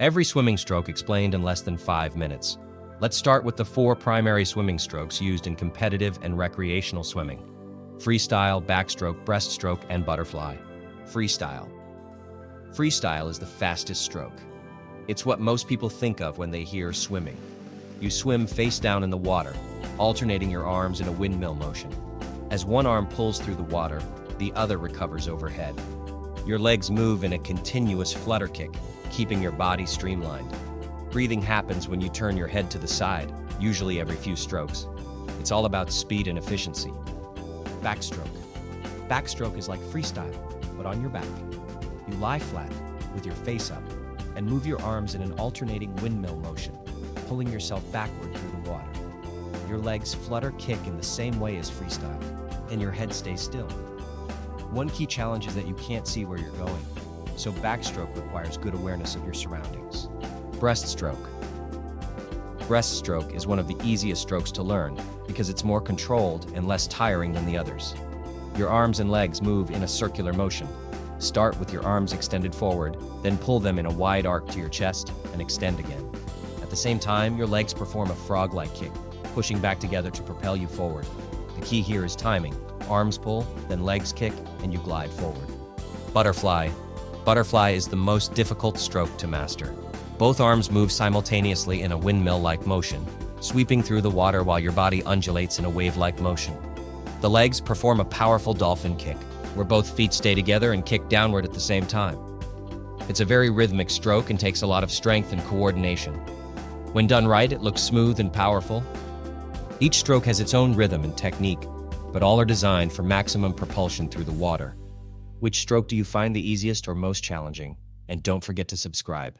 Every swimming stroke explained in less than 5 minutes. Let's start with the 4 primary swimming strokes used in competitive and recreational swimming: freestyle, backstroke, breaststroke, and butterfly. Freestyle. Freestyle is the fastest stroke. It's what most people think of when they hear swimming. You swim face down in the water, alternating your arms in a windmill motion. As one arm pulls through the water, the other recovers overhead. Your legs move in a continuous flutter kick, keeping your body streamlined. Breathing happens when you turn your head to the side, usually every few strokes. It's all about speed and efficiency. Backstroke. Backstroke is like freestyle, but on your back. You lie flat, with your face up, and move your arms in an alternating windmill motion, pulling yourself backward through the water. Your legs flutter kick in the same way as freestyle, and your head stays still. One key challenge is that you can't see where you're going, so backstroke requires good awareness of your surroundings. Breaststroke. Breaststroke is one of the easiest strokes to learn because it's more controlled and less tiring than the others. Your arms and legs move in a circular motion. Start with your arms extended forward, then pull them in a wide arc to your chest and extend again. At the same time, your legs perform a frog-like kick, pushing back together to propel you forward. The key here is timing. Arms pull, then legs kick, and you glide forward. Butterfly. Butterfly is the most difficult stroke to master. Both arms move simultaneously in a windmill-like motion, sweeping through the water while your body undulates in a wave-like motion. The legs perform a powerful dolphin kick, where both feet stay together and kick downward at the same time. It's a very rhythmic stroke and takes a lot of strength and coordination. When done right, it looks smooth and powerful. Each stroke has its own rhythm and technique, but all are designed for maximum propulsion through the water. Which stroke do you find the easiest or most challenging? And don't forget to subscribe.